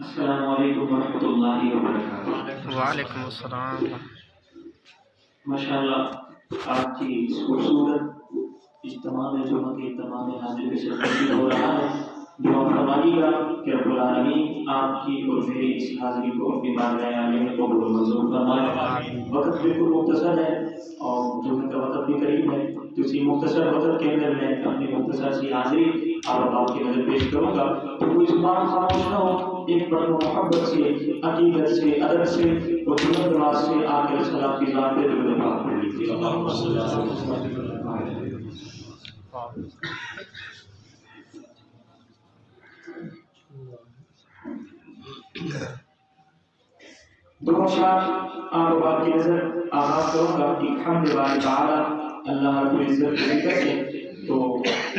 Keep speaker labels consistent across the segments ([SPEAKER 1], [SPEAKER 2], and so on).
[SPEAKER 1] السلام علیکم ورحمۃ اللہ وبرکاتہ۔
[SPEAKER 2] وعلیکم السلام۔
[SPEAKER 1] ماشاءاللہ آپ کی اس خوبصورت اجتماع میں جو کہ تمام حاضرین سے تشریف ہو رہا ہے، دعا فرمائیے گا کہ رب العالمین آپ کی اور میری اس حاضری کو اپنی بارگاہ عالیہ میں قبول و منظور فرمائے۔ وقت بالکل مختصر ہے اور جو کہ وقت بھی قریب ہے، تو اسی مختصر وقت کے اندر میں اپنی مختصر سی حاضری آپ کی نظر پیش کروں گا۔ تو کوئی زبان خاموش نہ ہو، ایک بڑی محبت سے، عقیدت سے، ادب سے اور بلند آواز سے آخر سلام کی ذات پہ درود پاک پڑھ لیجیے۔ اللہم صلی علی محمد۔ دو اشعار آپ بات کی نظر آغاز کروں گا کہ حمد للہ تعالی اللہ رب العزت کی ذکر سے، تو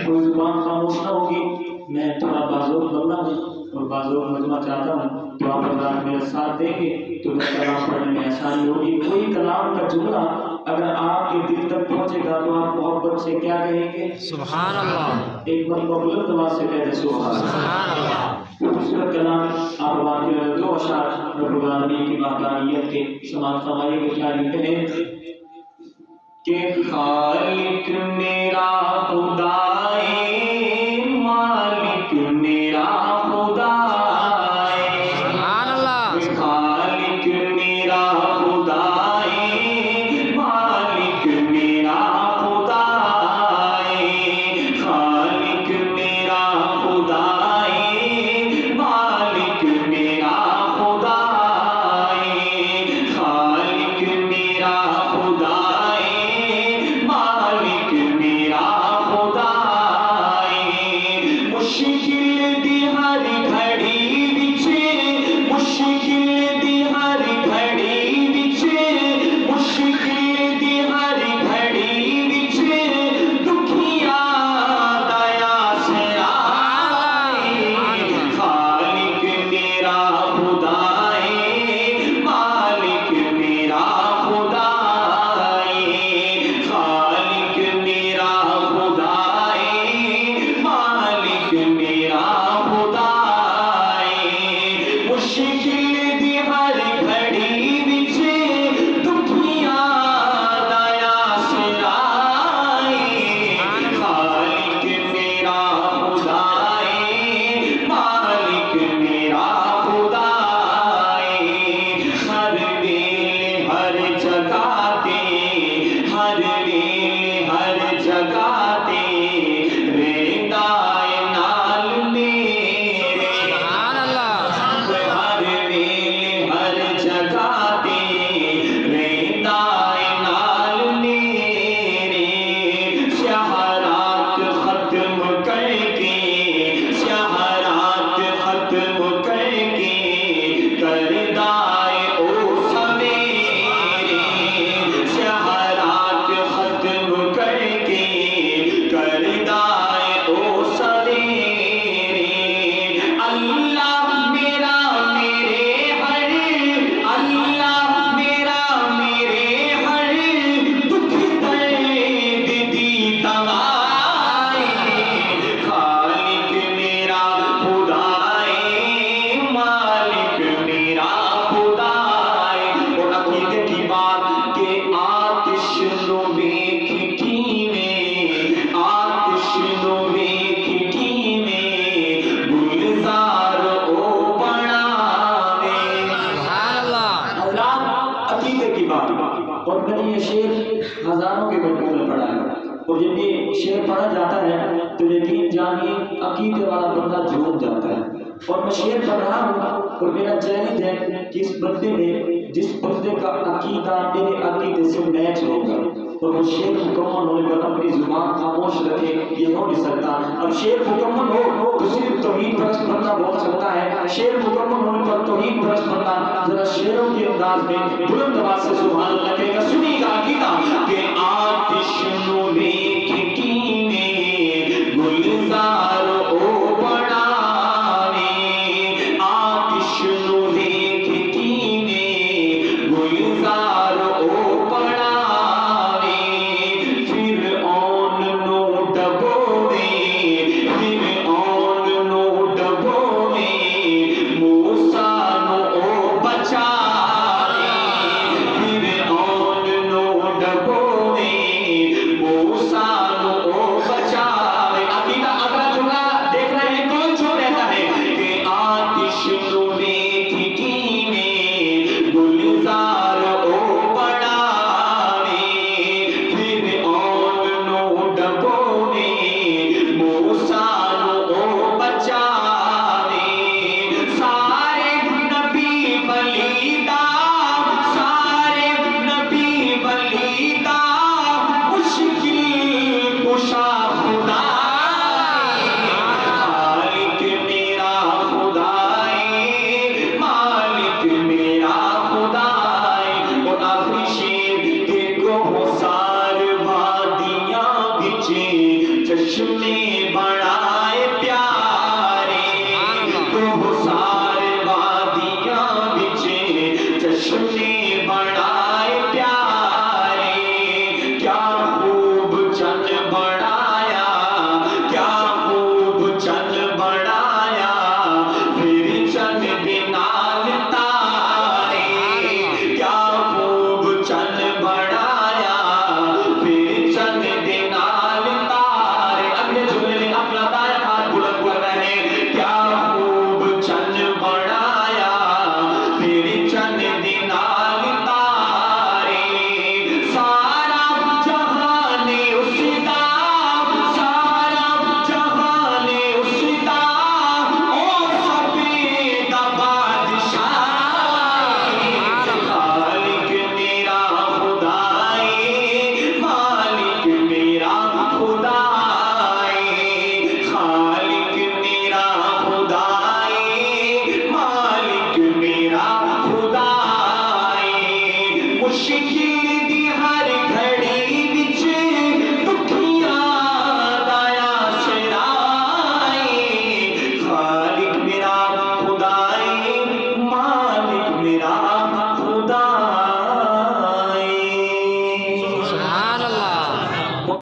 [SPEAKER 1] کوئی زبان خاموش نہ ہوگی۔ میں تھوڑا بازور بننا ہوں اور بازور مجمع چاہتا ہوں، تو آپ اگر میرا ساتھ دیں گے تو میں کلام پڑھنے میں آسانی ہوگی۔ کوئی کلام کا جملہ اگر آپ کے دل تک پہنچے گا تو آپ محبت سے کیا کہیں گے؟
[SPEAKER 2] سبحان اللہ۔
[SPEAKER 1] ایک مرتبہ بلند آواز سے کہہ دیں سبحان اللہ۔ خوبصورت کلام آپ بات کے دو اشعار رب العالمین کی وحدانیت کے سماعت فرمائیے کہ کیا لکھتے ہیں کہ خالق میرا خدائے، مالک میرا خدائے،
[SPEAKER 2] سبحان اللہ۔
[SPEAKER 1] خالق میرا خدائے، مالک میرا خدائے، خالق میرا خدائے، مالک میرا خدائے، خالق میرا خدائے، مالک میرا خدائے، مشکل دی ہر گھڑی بچے، مشکل دی ہر گھڑی بچے، مشکل دی ہر گھڑی بچے، دکھیا دیا سے آئے، خالق میرا خدائے، مالک میرا خدائے، خالق میرا خدائے، مالک میرا خدائے، مشکل دی ہر گھڑی بچے، دکھیا دیا سے آئے، خالق میرا خدائے، مالک میرا خدائے، ہر ویلے ہر جگہ تے، ہر ویلے ہر جگہ تے، رہندا اے نال میرے،
[SPEAKER 2] سبحان اللہ۔
[SPEAKER 1] ہر ویلے ہر جگہ تے، رہندا اے نال میرے، شہرات ختم کر کے، شہرات ختم کر کے، کردا اے او سویرے، شہرات ختم کر کے، کردا اے او سویرے، اللہ میرا میرے ہر، اللہ میرا میرے ہر، دکھ درد دی دوائے، خالق میرا خدائے، مالک میرا خدائے، اور عقیدے کی بات کہ آتش نو ویکھ کیویں، آتش نو ویکھ کیویں، گلزار او بناوے،
[SPEAKER 2] سبحان اللہ۔
[SPEAKER 1] حضرات عقیدے کی بات، اور میں نے یہ شعر ہزاروں کے مجموعے میں پڑھا ہے، اور جب یہ شعر پڑھا جاتا ہے تو یقین جانیے عقیدے والا بندہ جھوم جاتا ہے، اور میں شعر پڑھ رہا ہوں اور میرا چیلنج ہے کہ اس بندے میں، جس بندے کا عقیدہ میرے عقیدے سے میچ ہوگا، اور وہ شعر مکمل ہونے پر اپنی زبان خاموش رکھے، یہ ہو نہیں سکتا۔ اب شعر مکمل ہو تو صرف توحید پرست بندہ بول سکتا ہے، شعر مکمل ہونے پر توحید پرست بندہ ذرا شعروں کے انداز میں بلند آواز سے سبحان اللہ کہے گا۔ سنی گا عقیدہ کہ آتش نو ویکھ کیویں، گلزار